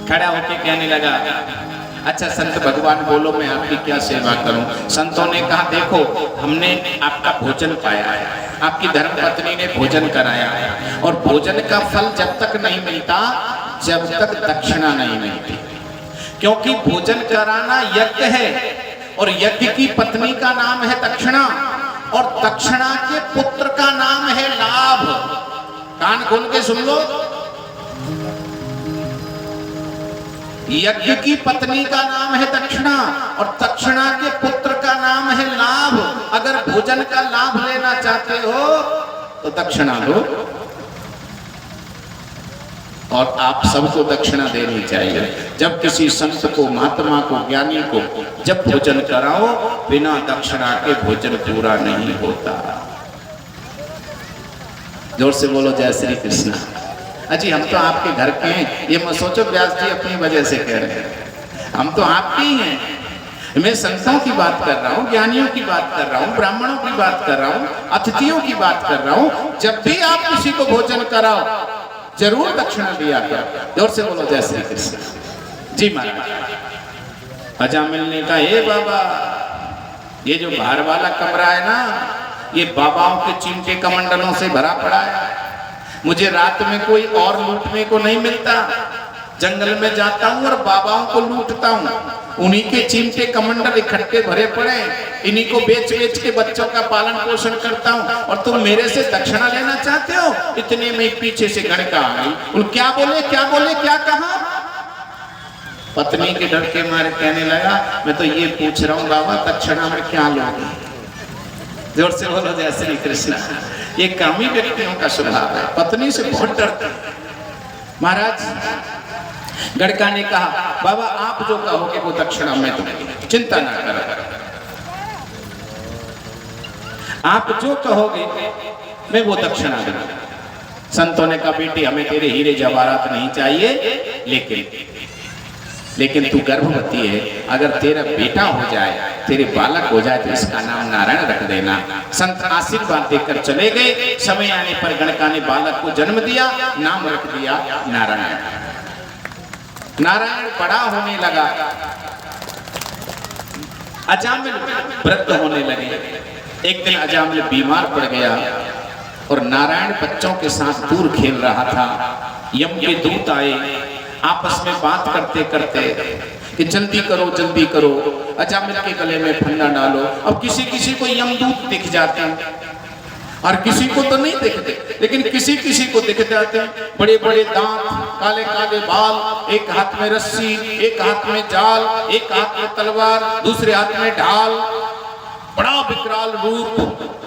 खड़ा होके कहने लगा, अच्छा संत भगवान बोलो मैं आपकी क्या सेवा करूं। संतों ने कहा देखो हमने आपका भोजन पाया है, आपकी धर्मपत्नी ने भोजन कराया है, और भोजन का फल जब तक नहीं मिलता जब तक दक्षिणा नहीं मिलती, क्योंकि भोजन कराना यज्ञ है और यज्ञ की पत्नी का नाम है दक्षिणा, और दक्षिणा के पुत्र का नाम है लाभ। कान खोल के सुन लो, यज्ञ की पत्नी का नाम है दक्षिणा और दक्षिणा के पुत्र का नाम है लाभ। अगर भोजन का लाभ लेना चाहते हो तो दक्षिणा दो, और आप सबको दक्षिणा देनी चाहिए। जब किसी संत को, महात्मा को, ज्ञानी को जब भोजन कराओ, बिना दक्षिणा के भोजन पूरा नहीं होता। जोर से बोलो जय श्री कृष्ण। अजी हम तो आपके घर के हैं, ये मत सोचो व्यास जी अपनी वजह से कह रहे हैं, हम तो आपके ही हैं। मैं संतों की बात कर रहा हूँ, ज्ञानियों की बात कर रहा हूँ, ब्राह्मणों की बात कर रहा हूँ, अतिथियों की बात कर रहा हूँ। जब भी आप किसी को भोजन कराओ जरूर दक्षिणा दिया करो। जोर से बोलो जय श्री कृष्ण। जी महाराज। अजामिल ने कहा हे बाबा, ये जो बाहर वाला कमरा है ना, ये बाबाओं के चिमटे कमंडलों से भरा पड़ा है। मुझे रात में कोई और लूटने को नहीं मिलता। जंगल में जाता हूँ और बाबाओं को लूटता हूँ, उन्हीं के चिमटे कमंडल इकट्ठे भरे पड़े, इन्हीं को बेच बेच के बच्चों का पालन पोषण करता हूँ, और तुम मेरे से दक्षिणा लेना चाहते हो। इतने में पीछे से गणका आ गई। क्या बोले क्या बोले, क्या कहा? पत्नी के डर के मारे कहने लगा, मैं तो ये पूछ रहा हूँ बाबा दक्षिणा में क्या लोगे। जोर से बोलो जय श्री कृष्ण। ये कामी व्यक्तियों का स्वभाव है, पत्नी से बहुत डरते। महाराज गणका ने कहा बाबा आप जो कहोगे वो दक्षिणा में दूंगी, चिंता ना करो। आप जो कहोगे मैं वो दक्षिणा दूंगा। संतों ने कहा बेटी हमें तेरे हीरे जवाहरात नहीं चाहिए, लेकिन तू गर्भवती है, अगर तेरा बेटा हो जाए, तेरे बालक हो जाए तो इसका नाम नारायण रख देना। संत आशीर्वाद देकर चले गए। समय आने पर गणका ने बालक को जन्म दिया, नाम रख दिया नारायण। नारायण बड़ा होने लगा, अजामिल वृद्ध होने लगे। एक दिन अजामिल बीमार पड़ गया और नारायण बच्चों के साथ दूर खेल रहा था। यम के दूत आए, आपस में बात करते करते कि जल्दी करो, अजामिल के गले में फंदा डालो। अब किसी किसी को यमदूत दिख जाते हैं और किसी को तो नहीं दिखते, लेकिन किसी किसी को दिख जाते हैं। बड़े बड़े दांत, काले काले बाल, एक हाथ में रस्सी, एक हाथ में जाल, एक हाथ में तलवार, दूसरे हाथ में ढाल, बड़ा विकराल रूप,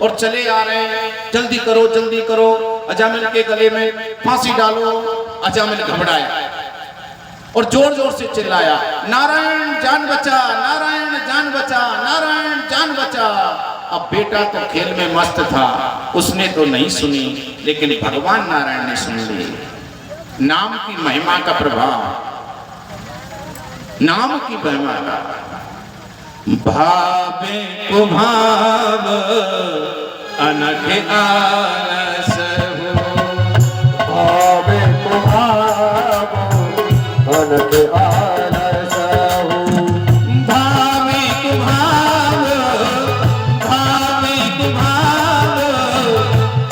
और चले आ रहे हैं। जल्दी करो, अजामिल के गले में फांसी डालो। अजामिल घबराया और जोर जोर से चिल्लाया, नारायण जान बचा, नारायण जान बचा, नारायण जान बचा। अब बेटा तो खेल में मस्त था, उसने तो नहीं सुनी, लेकिन भगवान नारायण ने सुन ली। नाम की महिमा का प्रभाव, नाम की महिमा का। भावे को भाव अनख आलस हो, भावे को भाव अनख आलस हो, भावे को भाव, भावे को भाव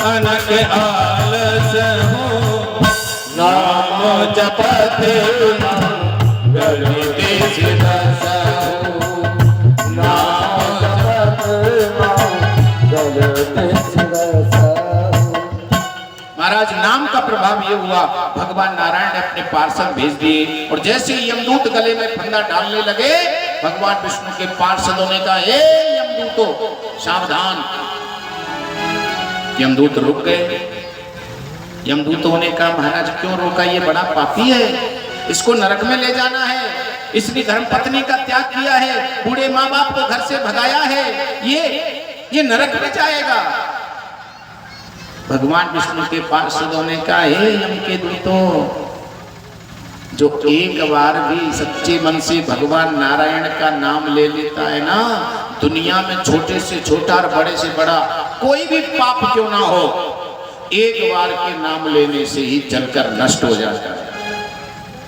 अनख आलस हो। नाम जपते गलिते सिरस हो, नाम जपते गलिते सिरस हो। महाराज नाम का प्रभाव ये हुआ, भगवान नारायण ने अपने पार्षद भेज दिए, और जैसे ही यमदूत गले में फंदा डालने लगे, भगवान विष्णु के पार्षदों ने कहा हे यमदूतों सावधान। यमदूत रुक गए। यमदूतों ने कहा महाराज क्यों रोका, ये बड़ा पापी है, इसको नरक में ले जाना है, इसने धर्म पत्नी का त्याग किया है, बूढ़े माँ बाप को घर से भगाया है, ये नरक में जाएगा। भगवान विष्णु के पार्षदों ने कहा हे यम के दूतों, जो एक बार भी सच्चे मन से भगवान नारायण का नाम ले लेता है ना, दुनिया में छोटे से छोटा और बड़े से बड़ा कोई भी पाप क्यों ना हो, एक बार के नाम लेने से ही जलकर नष्ट हो जाता है।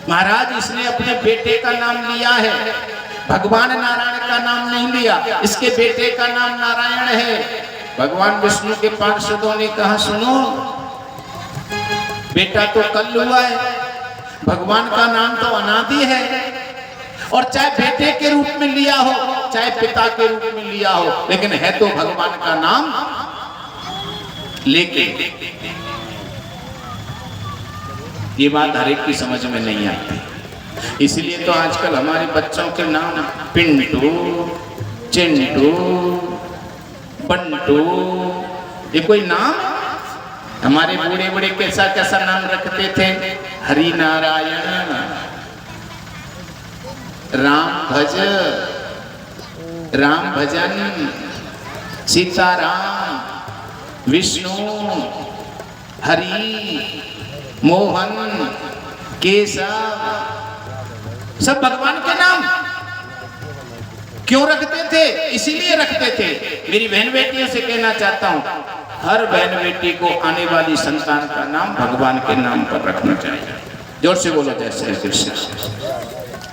महाराज इसने अपने बेटे का नाम लिया है, भगवान नारायण का नाम नहीं लिया, इसके बेटे का नाम नारायण है। भगवान विष्णु के पार्षदों ने कहा सुनो, बेटा तो कल हुआ है, भगवान का नाम तो अनादि है, और चाहे बेटे के रूप में लिया हो चाहे पिता के रूप में लिया हो, लेकिन है तो भगवान का नाम लेके। ये बात हर एक की समझ में नहीं आती, इसलिए तो आजकल हमारे बच्चों के नाम पिंटू, चिंटू, बंटू, ये कोई नाम? हमारे बूढ़े बूढ़े कैसा कैसा नाम रखते थे, हरि नारायण, राम भज, राम भजन, सीताराम, विष्णु, हरि, मोहन, केशव, सब भगवान के नाम क्यों रखते थे? इसीलिए रखते थे। मेरी बहन बेटियों से कहना चाहता हूं, हर बहन बेटी को आने वाली संतान का नाम भगवान के नाम पर रखना चाहिए। जोर से बोलो जय श्री कृष्ण।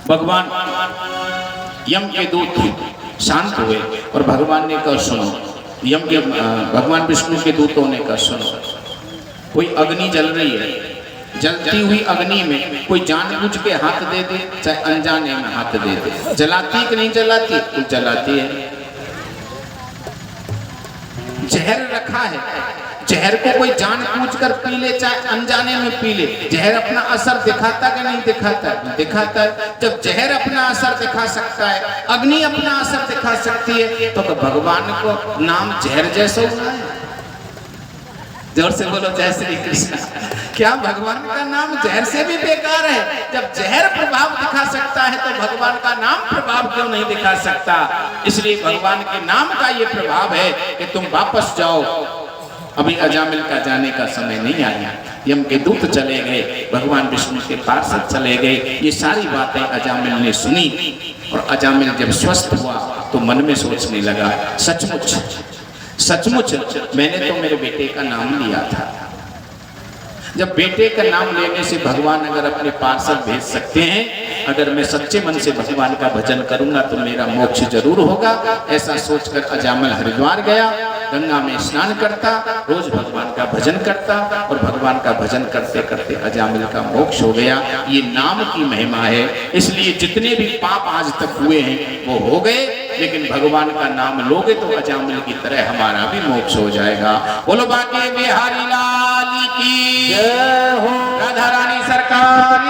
भगवान यम के दूत शांत हुए और भगवान ने कहा सुनो, यम के भगवान विष्णु के दूतों ने कहा सुनो, कोई अग्नि जल रही है, जलती हुई अग्नि में कोई जानबूझ के हाथ दे दे चाहे अनजाने में हाथ दे दे, जलाती कि नहीं जलाती? तो जलाती है। जहर रखा है, जहर को कोई जानबूझकर पी ले चाहे अनजाने में पी ले, जहर अपना असर दिखाता कि नहीं दिखाता? दिखाता है। जब जहर अपना असर दिखा सकता है, अग्नि अपना असर दिखा सकती है, तो भगवान को नाम जहर जैसा हुआ है। जोर से बोलो जय श्री कृष्ण। क्या भगवान का नाम जहर से भी बेकार है? जब जहर प्रभाव दिखा सकता है तो भगवान का नाम प्रभाव क्यों नहीं दिखा सकता? इसलिए भगवान के नाम का ये प्रभाव है कि तुम वापस जाओ, अभी अजामिल का जाने का समय नहीं आया। यम के दूत चले गए, भगवान विष्णु के पार्षद चले गए। ये सारी बातें अजामिल ने सुनी और अजामिल जब स्वस्थ हुआ तो मन में सोचने लगा, सचमुच सचमुच मैंने तो मेरे बेटे का नाम लिया था। जब बेटे का नाम लेने से भगवान अगर अपने पार्षद भेज सकते हैं, अगर मैं सच्चे मन से भगवान का भजन करूंगा तो मेरा मोक्ष जरूर होगा। ऐसा सोचकर अजामिल हरिद्वार गया, गंगा में स्नान करता, रोज भगवान का भजन करता और भगवान का भजन करते करते अजामिल का मोक्ष हो गया। ये नाम की महिमा है। इसलिए जितने भी पाप आज तक हुए हैं वो हो गए, लेकिन भगवान का नाम लोगे तो अजामिल की तरह हमारा भी मोक्ष हो जाएगा। बोलो बाके बिहारी लाल की जय हो, राधा रानी सरकार।